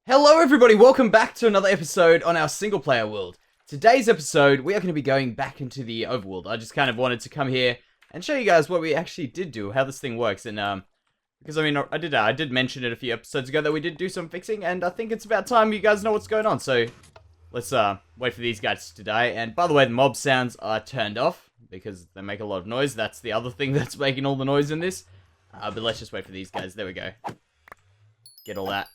Hello everybody, welcome back to another episode on our single player world. Today's episode, we are going to be going back into the overworld. I just kind of wanted to come here and show you guys what we actually did do, how this thing works. And because I mean, I did mention it a few episodes ago that we did do some fixing, and I think it's about time you guys know what's going on. So let's wait for these guys to die. And by the way, the mob sounds are turned off because they make a lot of noise. That's the other thing that's making all the noise in this. But let's just wait for these guys. There we go. Get all that.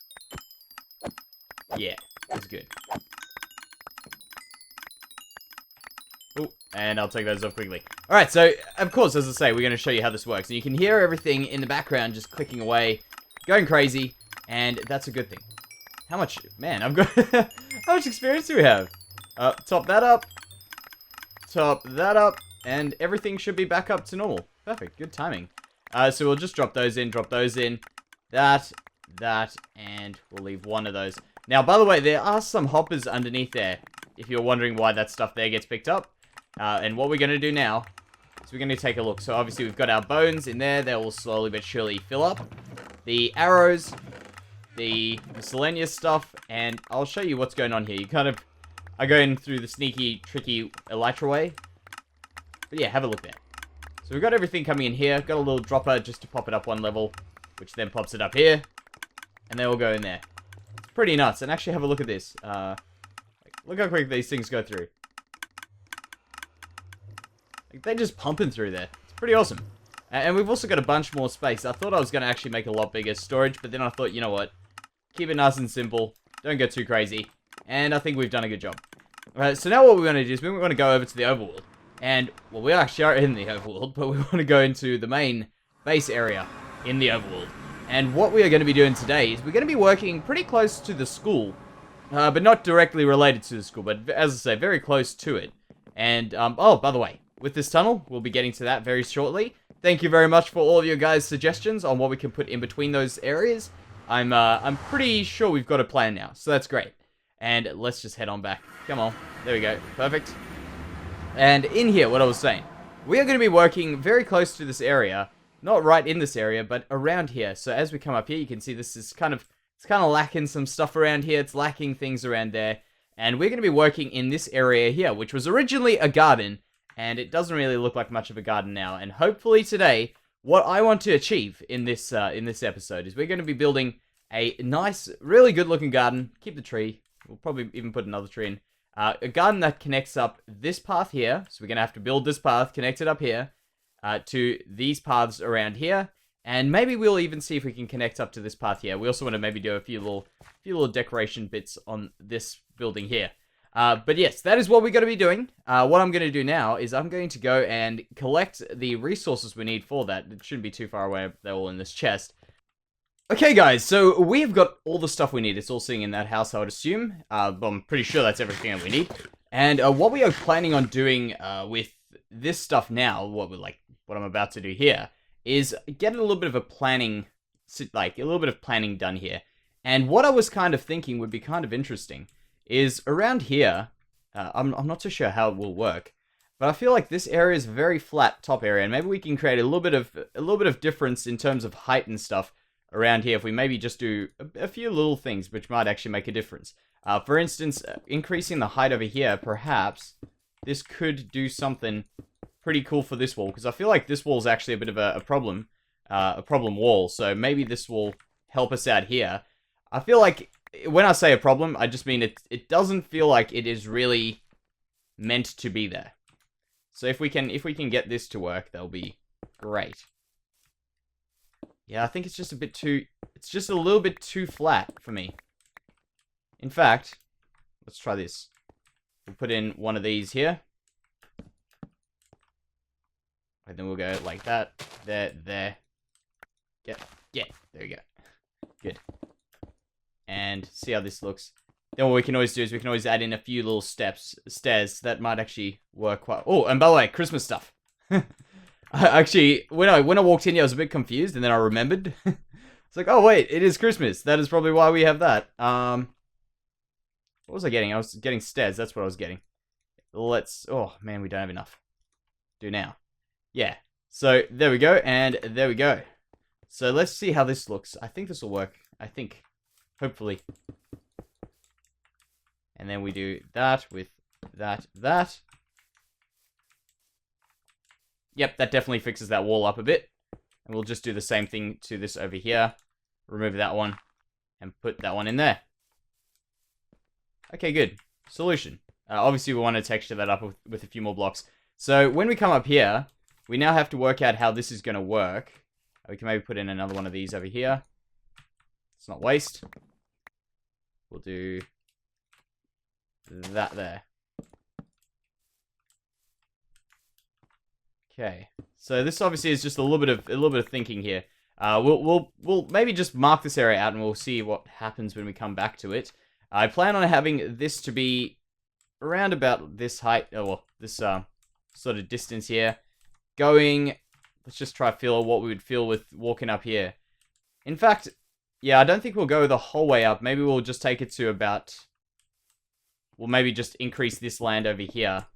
Yeah, that's good. Oh, and I'll take those off quickly. Alright, so, of course, as I say, we're going to show you how this works. And you can hear everything in the background just clicking away, going crazy, and that's a good thing. How much, man, I've got, how much experience do we have? Top that up, and everything should be back up to normal. Perfect, good timing. So we'll just drop those in, that, and we'll leave one of those. Now, by the way, there are some hoppers underneath there, if you're wondering why that stuff there gets picked up. And what we're going to do now is we're going to take a look. So, obviously, we've got our bones in there. They will slowly but surely fill up. The arrows, the miscellaneous stuff, and I'll show you what's going on here. You kind of are going through the sneaky, tricky elytra way. But yeah, have a look there. So, we've got everything coming in here. Got a little dropper just to pop it up one level, which then pops it up here. And then we'll go in there. Pretty nuts. And actually have a look at this. Look how quick these things go through. Like, they're just pumping through there. It's pretty awesome. And we've also got a bunch more space. I thought I was going to actually make a lot bigger storage, but then I thought, you know what? Keep it nice and simple. Don't go too crazy. And I think we've done a good job. Alright, so now what we're going to do is we're going to go over to the overworld. And, well, we actually are in the overworld, but we want to go into the main base area in the overworld. And what we are going to be doing today is we're going to be working pretty close to the school, but not directly related to the school, but as I say, very close to it. And, oh, by the way, with this tunnel, we'll be getting to that very shortly. Thank you very much for all of your guys' suggestions on what we can put in between those areas. I'm pretty sure we've got a plan now, so that's great. And let's just head on back. Come on. There we go. Perfect. And in here, what I was saying, we are going to be working very close to this area. Not right in this area, but around here. So as we come up here, you can see this is it's kind of lacking some stuff around here. It's lacking things around there. And we're going to be working in this area here, which was originally a garden. And it doesn't really look like much of a garden now. And hopefully today, what I want to achieve in this episode is we're going to be building a nice, really good looking garden. Keep the tree. We'll probably even put another tree in. A garden that connects up this path here. So we're going to have to build this path, connect it up here. To these paths around here, and maybe we'll even see if we can connect up to this path here. We also want to maybe do a few little decoration bits on this building here. But yes, that is what we're going to be doing. What I'm going to do now is I'm going to go and collect the resources we need for that. It shouldn't be too far away. They're all in this chest. Okay, guys, so we've got all the stuff we need. It's all sitting in that house, I would assume. But I'm pretty sure that's everything that we need. And what we are planning on doing with this stuff now, what I'm about to do here, is get a little bit of planning done here. And what I was kind of thinking would be kind of interesting is around here, I'm not so sure how it will work, but I feel like this area is a very flat top area, and maybe we can create a little bit of difference in terms of height and stuff around here if we maybe just do a few little things which might actually make a difference. For instance, increasing the height over here, perhaps this could do something pretty cool for this wall, because I feel like this wall is actually a bit of a problem wall, so maybe this will help us out here. I feel like when I say a problem, I just mean it doesn't feel like it is really meant to be there. So if we can get this to work, that'll be great. Yeah, I think it's just a little bit too flat for me. In fact, let's try this. We'll put in one of these here. And then we'll go like that. There. Yeah, there we go. Good. And see how this looks. Then what we can always do is we can always add in a few little stairs that might actually work quite... Oh, and by the way, Christmas stuff. Actually, when I walked in here, I was a bit confused, and then I remembered. It's like, oh wait, it is Christmas. That is probably why we have that. What was I getting? I was getting stairs. That's what I was getting. Oh man, we don't have enough. Do now. Yeah, so there we go, and there we go. So let's see how this looks. I think this will work. Hopefully. And then we do that with that. Yep, that definitely fixes that wall up a bit. And we'll just do the same thing to this over here. Remove that one. And put that one in there. Okay, good. Solution. Obviously, we want to texture that up with a few more blocks. So, when we come up here, we now have to work out how this is going to work. We can maybe put in another one of these over here. Let's not waste. We'll do that there. Okay, so this obviously is just a little bit of thinking here. We'll maybe just mark this area out and we'll see what happens when we come back to it. I plan on having this to be around about this height, or this sort of distance here. Going, let's just try to feel what we would feel with walking up here. In fact, yeah, I don't think we'll go the whole way up. Maybe we'll just take it to about, we'll maybe just increase this land over here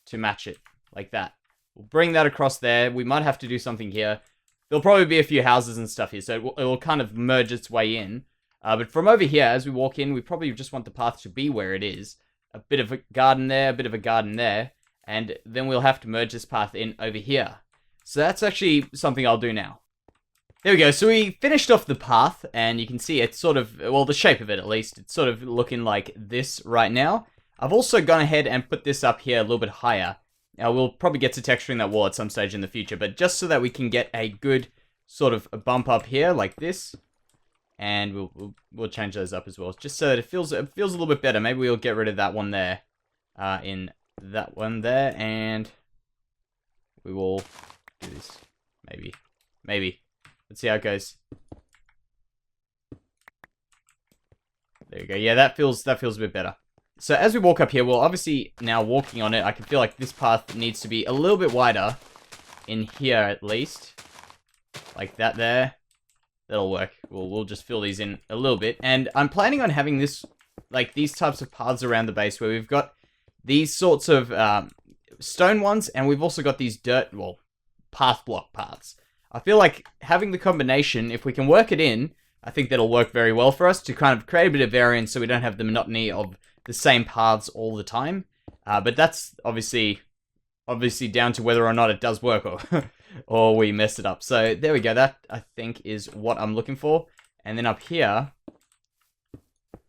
to match it, like that. We'll bring that across there. We might have to do something here. There'll probably be a few houses and stuff here, so it will kind of merge its way in. But from over here, as we walk in, we probably just want the path to be where it is. A bit of a garden there, a bit of a garden there. And then we'll have to merge this path in over here. So that's actually something I'll do now. There we go. So we finished off the path, and you can see it's sort of, well, the shape of it at least, it's sort of looking like this right now. I've also gone ahead and put this up here a little bit higher. Now, we'll probably get to texturing that wall at some stage in the future, but just so that we can get a good sort of a bump up here, like this. And we'll change those up as well, just so that it feels a little bit better. Maybe we'll get rid of that one there, in that one there, and we will do this. Maybe. Let's see how it goes. There you go. Yeah, that feels a bit better. So as we walk up here, well, obviously now walking on it, I can feel like this path needs to be a little bit wider in here at least, like that there. That'll work. We'll just fill these in a little bit. And I'm planning on having this, like these types of paths around the base where we've got these sorts of stone ones, and we've also got these dirt, well, path block paths. I feel like having the combination, if we can work it in, I think that'll work very well for us to kind of create a bit of variance so we don't have the monotony of the same paths all the time. But that's obviously down to whether or not it does work or we messed it up. So there we go. That, I think, is what I'm looking for. And then up here,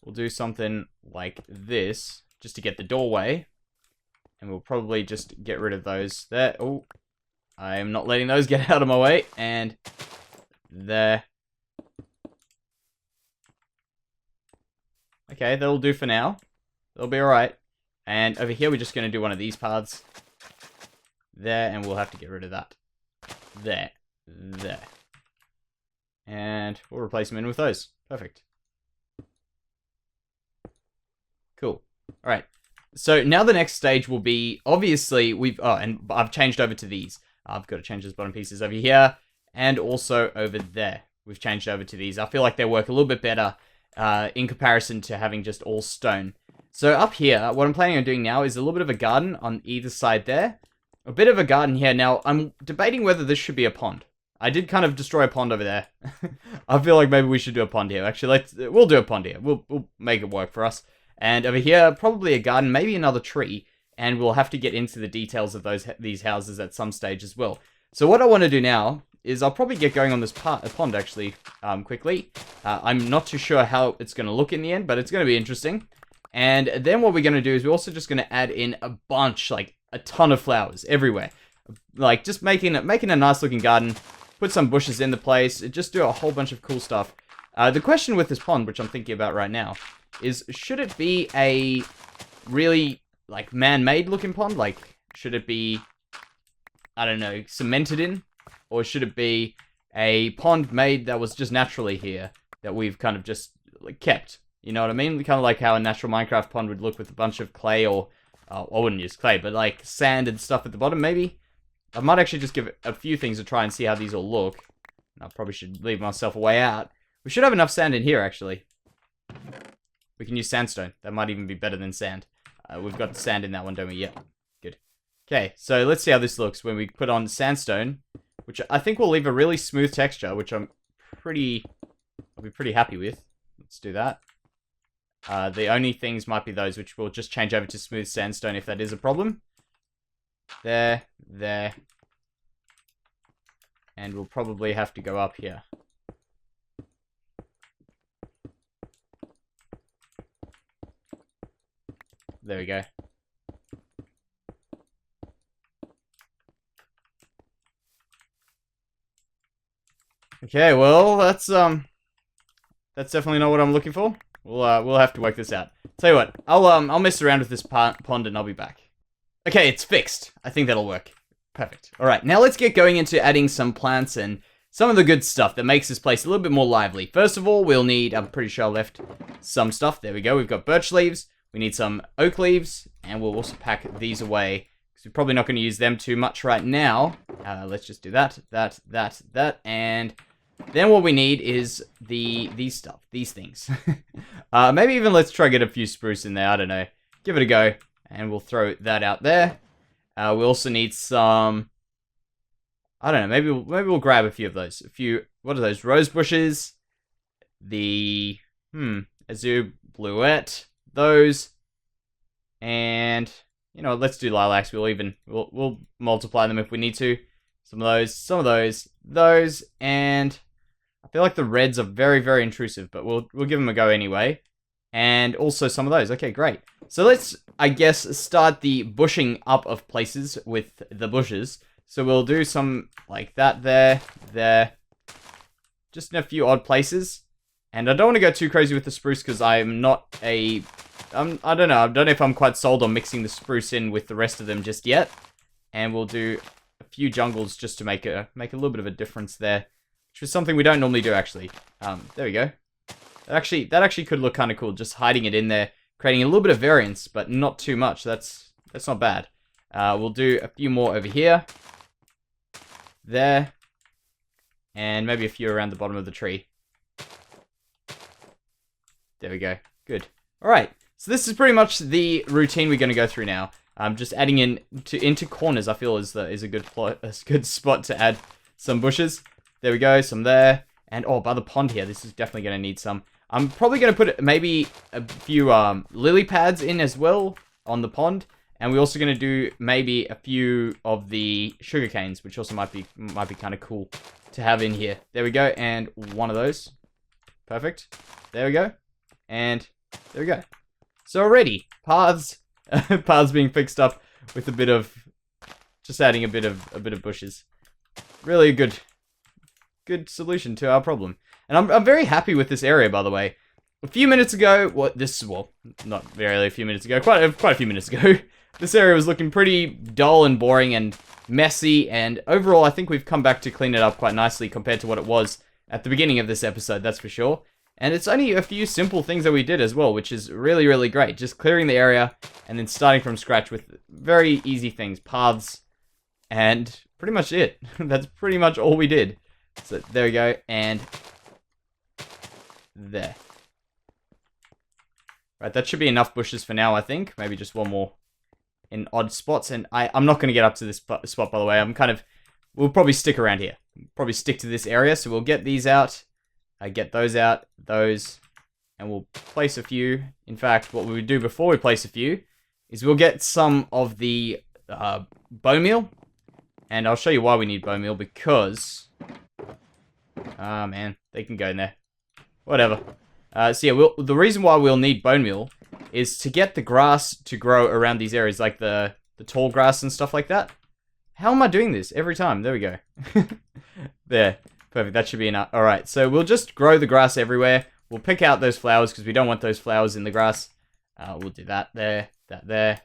we'll do something like this just to get the doorway. And we'll probably just get rid of those there. Oh, I am not letting those get out of my way. And there. Okay, that'll do for now. That'll be alright. And over here, we're just going to do one of these paths. There, and we'll have to get rid of that. There. And we'll replace them in with those. Perfect. Cool. Alright. So now the next stage will be, obviously, and I've changed over to these. I've got to change those bottom pieces over here, and also over there. We've changed over to these. I feel like they work a little bit better in comparison to having just all stone. So up here, what I'm planning on doing now is a little bit of a garden on either side there. A bit of a garden here. Now, I'm debating whether this should be a pond. I did kind of destroy a pond over there. I feel like maybe we should do a pond here. Actually, we'll do a pond here. We'll make it work for us. And over here, probably a garden, maybe another tree. And we'll have to get into the details of these houses at some stage as well. So what I want to do now is I'll probably get going on this pond, actually, quickly. I'm not too sure how it's going to look in the end, but it's going to be interesting. And then what we're going to do is we're also just going to add in a bunch, like a ton of flowers everywhere. Like just making a nice looking garden, put some bushes in the place, just do a whole bunch of cool stuff. The question with this pond, which I'm thinking about right now, is should it be a really like man-made looking pond? Like should it be, I don't know, cemented in? Or should it be a pond made that was just naturally here that we've kind of just like, kept? You know what I mean? Kind of like how a natural Minecraft pond would look with a bunch of clay or... I wouldn't use clay, but like sand and stuff at the bottom, maybe? I might actually just give it a few things a try and see how these all look. I probably should leave myself a way out. We should have enough sand in here, actually. We can use sandstone. That might even be better than sand. We've got sand in that one, don't we? Yep. Good. Okay, so let's see how this looks when we put on sandstone, which I think will leave a really smooth texture, which I'll be pretty happy with. Let's do that. The only things might be those, which we'll just change over to smooth sandstone if that is a problem. There, there. And we'll probably have to go up here. There we go. Okay, well, that's definitely not what I'm looking for. We'll have to work this out. Tell you what, I'll mess around with this pond and I'll be back. Okay, it's fixed. I think that'll work. Perfect. All right, now let's get going into adding some plants and some of the good stuff that makes this place a little bit more lively. First of all, we'll need, I'm pretty sure I left some stuff. There we go. We've got birch leaves. We need some oak leaves, and we'll also pack these away because we're probably not going to use them too much right now. Let's just do that, and then what we need is these things. Maybe even let's try get a few spruce in there. I don't know. Give it a go, and we'll throw that out there. We also need some. I don't know. Maybe we'll grab a few of those. What are those? Rose bushes. The azure bluette. Those. And you know, let's do lilacs. We'll multiply them if we need to. Some of those, and I feel like the reds are very, very intrusive, but we'll give them a go anyway. And also some of those. Okay, great. So let's, I guess, start the bushing up of places with the bushes. So we'll do some like that there. Just in a few odd places. And I don't want to go too crazy with the spruce because I'm not I don't know if I'm quite sold on mixing the spruce in with the rest of them just yet. And we'll do a few jungles just to make a little bit of a difference there. Which is something we don't normally do, actually. There we go. That actually could look kind of cool, just hiding it in there, creating a little bit of variance, but not too much. That's not bad. We'll do a few more over here. There. And maybe a few around the bottom of the tree. There we go. Good. Alright, so this is pretty much the routine we're going to go through now. Just adding into corners, I feel, is a good spot to add some bushes. There we go, some there. And, oh, by the pond here, this is definitely going to need some. I'm probably going to put maybe a few lily pads in as well on the pond. And we're also going to do maybe a few of the sugar canes, which also might be kind of cool to have in here. There we go, and one of those. Perfect. There we go. And there we go. So already, paths being fixed up with a bit of, just adding a bit of bushes. Really a good solution to our problem. And I'm very happy with this area, by the way. A few minutes ago, not very a few minutes ago, quite a few minutes ago, this area was looking pretty dull and boring and messy, and overall I think we've come back to clean it up quite nicely compared to what it was at the beginning of this episode, that's for sure. And it's only a few simple things that we did as well, which is really, really great. Just clearing the area and then starting from scratch with very easy things, paths, and pretty much it. That's pretty much all we did. So there we go, and there. Right, that should be enough bushes for now, I think. Maybe just one more in odd spots. And I'm not going to get up to this spot, by the way. We'll probably stick around here. Probably stick to this area. So we'll get these out. Get those out. Those. And we'll place a few. In fact, what we would do before we place a few is we'll get some of the bone meal. And I'll show you why we need bone meal. Because... ah, man. They can go in there. Whatever. So yeah, the reason why we'll need bone meal is to get the grass to grow around these areas, like the tall grass and stuff like that. How am I doing this every time? There we go. There. Perfect. That should be enough. Alright, so we'll just grow the grass everywhere. We'll pick out those flowers because we don't want those flowers in the grass. We'll do that there, that there,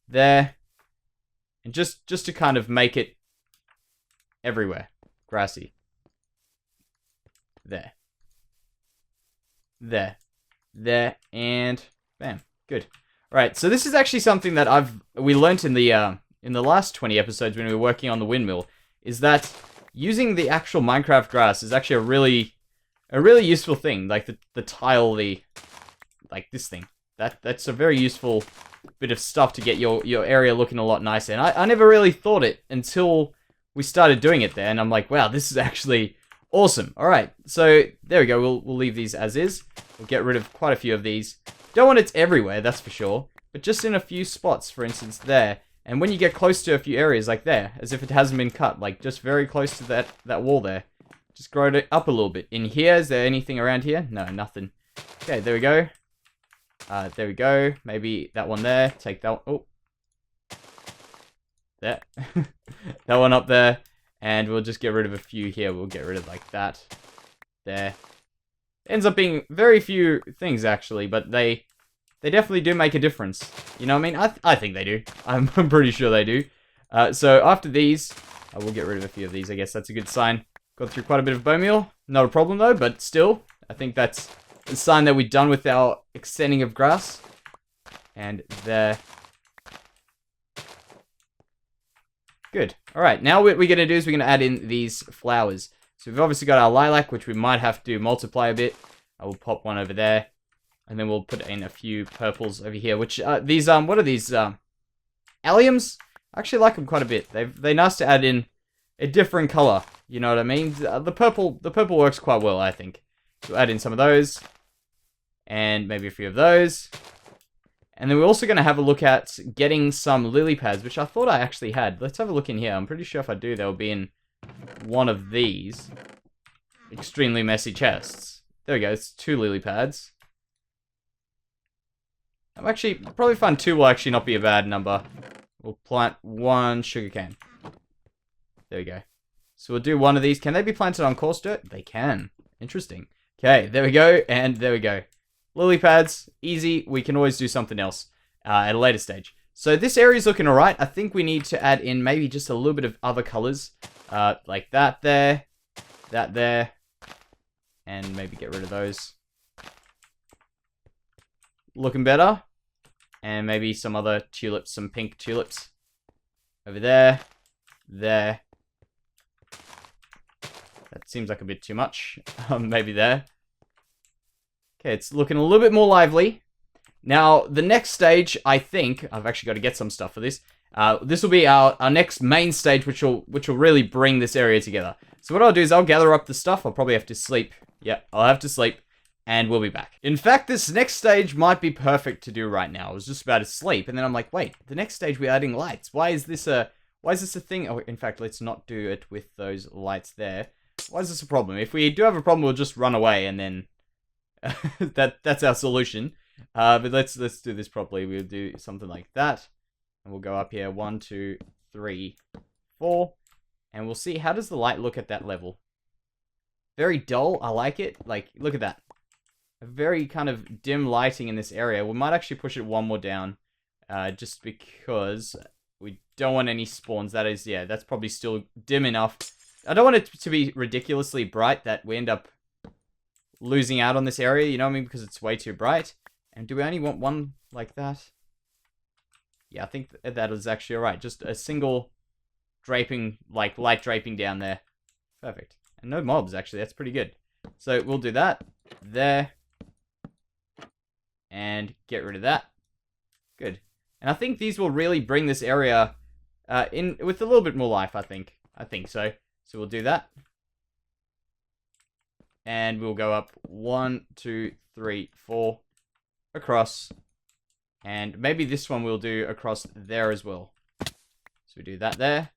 there. And just to kind of make it everywhere. Grassy. There. There, and bam, good. Alright, so this is actually something that we learnt in the last 20 episodes when we were working on the windmill, is that using the actual Minecraft grass is actually a really useful thing, like the tile, like this thing. That's a very useful bit of stuff to get your area looking a lot nicer, and I never really thought it until we started doing it there, and I'm like, wow, this is actually awesome. Alright, so there we go. We'll leave these as is. We'll get rid of quite a few of these. Don't want it everywhere, that's for sure. But just in a few spots, for instance, there. And when you get close to a few areas like there, as if it hasn't been cut, like just very close to that wall there. Just grow it up a little bit. In here, is there anything around here? No, nothing. Okay, there we go. There we go. Maybe that one there. Take that one. Oh. There. That one up there. And we'll just get rid of a few here. We'll get rid of like that. There. Ends up being very few things, actually, but they definitely do make a difference. You know what I mean? I think they do. I'm pretty sure they do. So after these, I will get rid of a few of these. I guess that's a good sign. Got through quite a bit of bone meal. Not a problem, though, but still, I think that's a sign that we're done with our extending of grass. And there. Good. Alright, now what we're going to do is we're going to add in these flowers. So we've obviously got our lilac, which we might have to multiply a bit. I will pop one over there. And then we'll put in a few purples over here, which, these, what are these, alliums? I actually like them quite a bit. They're nice to add in a different color, you know what I mean? The purple works quite well, I think. So we'll add in some of those, and maybe a few of those. And then we're also going to have a look at getting some lily pads, which I thought I actually had. Let's have a look in here. I'm pretty sure if I do, they'll be in one of these extremely messy chests. There we go, it's 2 lily pads. I'm actually, probably find 2 will actually not be a bad number. We'll plant 1 sugarcane. There we go. So we'll do 1 of these. Can they be planted on coarse dirt? They can. Interesting. Okay, there we go, and there we go. Lily pads, easy. We can always do something else at a later stage. So this area is looking alright. I think we need to add in maybe just a little bit of other colors. Like that there, and maybe get rid of those. Looking better. And maybe some other tulips, some pink tulips. Over there. There. That seems like a bit too much. Maybe there. Okay, it's looking a little bit more lively. Now, the next stage, I think, I've actually got to get some stuff for this. This will be our next main stage, which will really bring this area together. So what I'll do is I'll gather up the stuff. I'll probably have to sleep. Yeah, I'll have to sleep. And we'll be back. In fact, this next stage might be perfect to do right now. I was just about to sleep, and then I'm like, wait, the next stage we're adding lights. Why is this a thing? Oh, in fact, let's not do it with those lights there. Why is this a problem? If we do have a problem, we'll just run away, and then that's our solution. But let's do this properly. We'll do something like that, and we'll go up here. 1, 2, 3, 4, and we'll see how does the light look at that level. Very dull. I like it. Like, look at that. A very kind of dim lighting in this area. We might actually push it 1 more down, just because we don't want any spawns. That is, yeah, that's probably still dim enough. I don't want it to be ridiculously bright that we end up losing out on this area, you know what I mean, because it's way too bright. And do we only want 1 like that? Yeah, I think that is actually alright. Just a single draping, like light draping down there. Perfect. And no mobs, actually. That's pretty good. So we'll do that. There. And get rid of that. Good. And I think these will really bring this area in with a little bit more life, I think. I think so. So we'll do that. And we'll go up 1, 2, 3, 4 across. And maybe this one we'll do across there as well. So we do that there.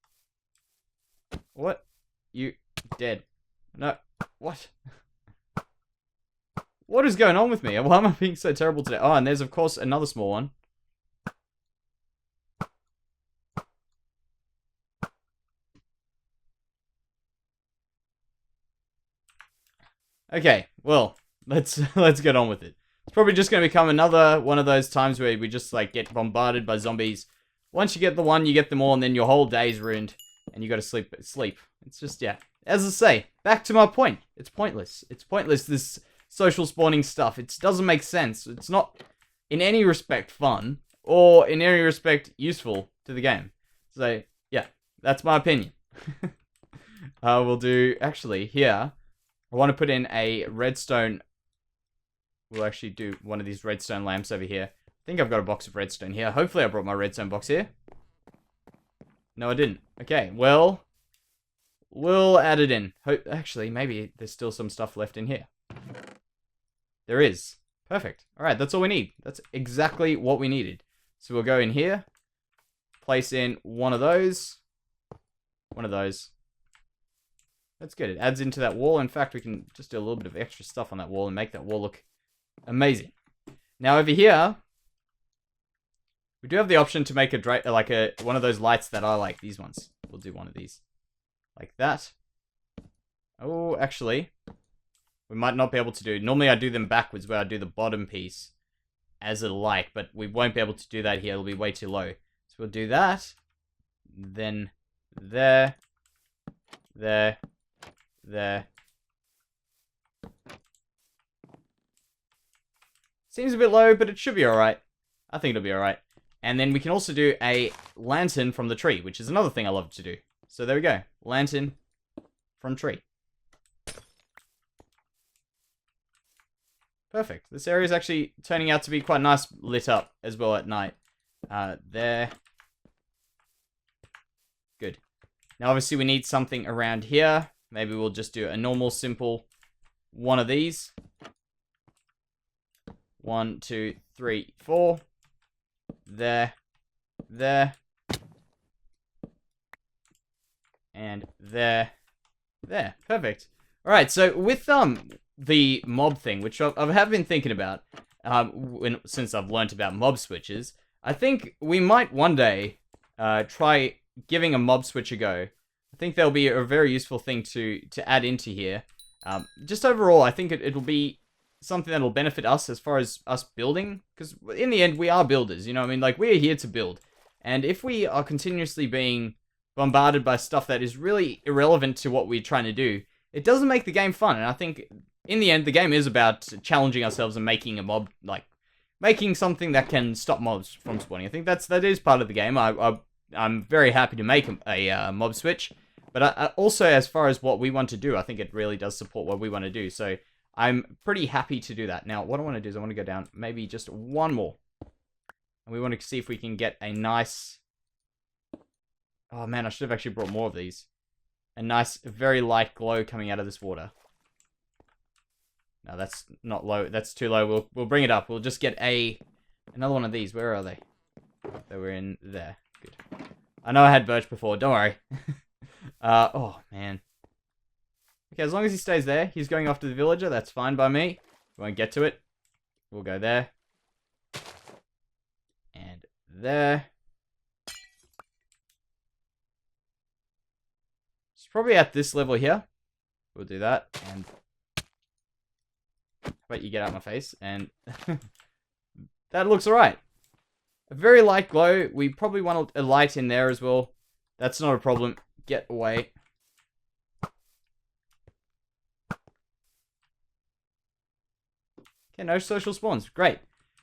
What? You dead. No. What? What is going on with me? Why am I being so terrible today? Oh, and there's, of course, another small one. Okay, well, let's get on with it. It's probably just going to become another one of those times where we just, like, get bombarded by zombies. Once you get the one, you get them all, and then your whole day's ruined. And you got to sleep. It's just, yeah. As I say, back to my point. It's pointless. It's pointless, this social spawning stuff. It doesn't make sense. It's not in any respect fun or in any respect useful to the game. So yeah, that's my opinion. We'll do, actually, here, I want to put in a redstone. We'll actually do one of these redstone lamps over here. I think I've got a box of redstone here. Hopefully I brought my redstone box here. No, I didn't. Okay, well, we'll add it in. Actually, maybe there's still some stuff left in here. There is. Perfect. All right, that's all we need. That's exactly what we needed. So we'll go in here, place in one of those. One of those. That's good. It adds into that wall. In fact, we can just do a little bit of extra stuff on that wall and make that wall look amazing. Now over here, we do have the option to make one of those lights that are like these ones. We'll do one of these. Like that. Oh, actually, we might not be able to do... Normally I do them backwards where I do the bottom piece as a light, but we won't be able to do that here. It'll be way too low. So we'll do that. Then there. There. There. Seems a bit low, but it should be alright. I think it'll be alright. And then we can also do a lantern from the tree, which is another thing I love to do. So there we go. Lantern from tree. Perfect. This area is actually turning out to be quite nice lit up as well at night. There. Good. Now obviously we need something around here. Maybe we'll just do a normal, simple one of these. 1, 2, 3, 4. There. There. And there. There. Perfect. Alright, so with the mob thing, which I have been thinking about since I've learnt about mob switches, I think we might one day try giving a mob switch a go. I think that'll be a very useful thing to add into here. Just overall, I think it'll be something that'll benefit us as far as us building, because in the end, we are builders, you know what I mean? Like, we're here to build. And if we are continuously being bombarded by stuff that is really irrelevant to what we're trying to do, it doesn't make the game fun. And I think, in the end, the game is about challenging ourselves and making a mob, like, making something that can stop mobs from spawning. I think that is part of the game. I'm very happy to make a mob switch. But also, as far as what we want to do, I think it really does support what we want to do. So, I'm pretty happy to do that. Now, what I want to do is I want to go down maybe just one more. And we want to see if we can get a nice... Oh, man, I should have actually brought more of these. A nice, very light glow coming out of this water. No, that's not low. That's too low. We'll bring it up. We'll just get another one of these. Where are they? They were in there. Good. I know I had birch before. Don't worry. Oh, man. Okay, as long as he stays there, he's going after the villager. That's fine by me. We won't get to it. We'll go there. And there. It's probably at this level here. We'll do that. And wait, you get out of my face. And that looks alright. A very light glow. We probably want a light in there as well. That's not a problem. Get away. Okay, no social spawns. Great.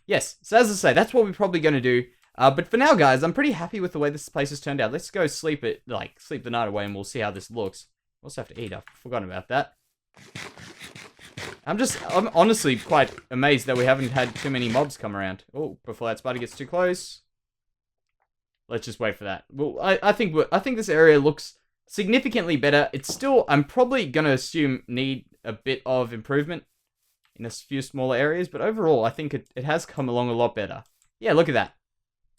Yes, so as I say, that's what we're probably going to do. But for now, guys, I'm pretty happy with the way this place has turned out. Let's go sleep the night away, and we'll see how this looks. We also have to eat. I've forgotten about that. I'm honestly quite amazed that we haven't had too many mobs come around. Oh, before that spider gets too close. Let's just wait for that. Well, I think this area looks significantly better. It's still, I'm probably gonna assume, need a bit of improvement in a few smaller areas, but overall, I think it has come along a lot better. Yeah, look at that.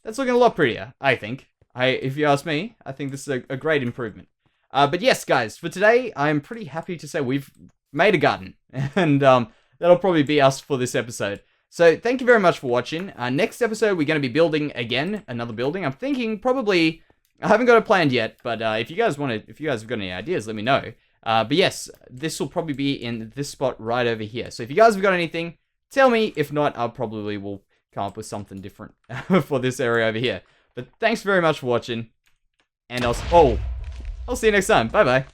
That's looking a lot prettier, I think. If you ask me, I think this is a great improvement. But yes, guys, for today, I'm pretty happy to say we've made a garden, and that'll probably be us for this episode. So thank you very much for watching. Next episode, we're going to be building again, another building. I'm thinking probably, I haven't got it planned yet, but if you guys have got any ideas, let me know. But yes, this will probably be in this spot right over here. So if you guys have got anything, tell me. If not, I probably will come up with something different for this area over here. But thanks very much for watching, and I'll see you next time. Bye bye.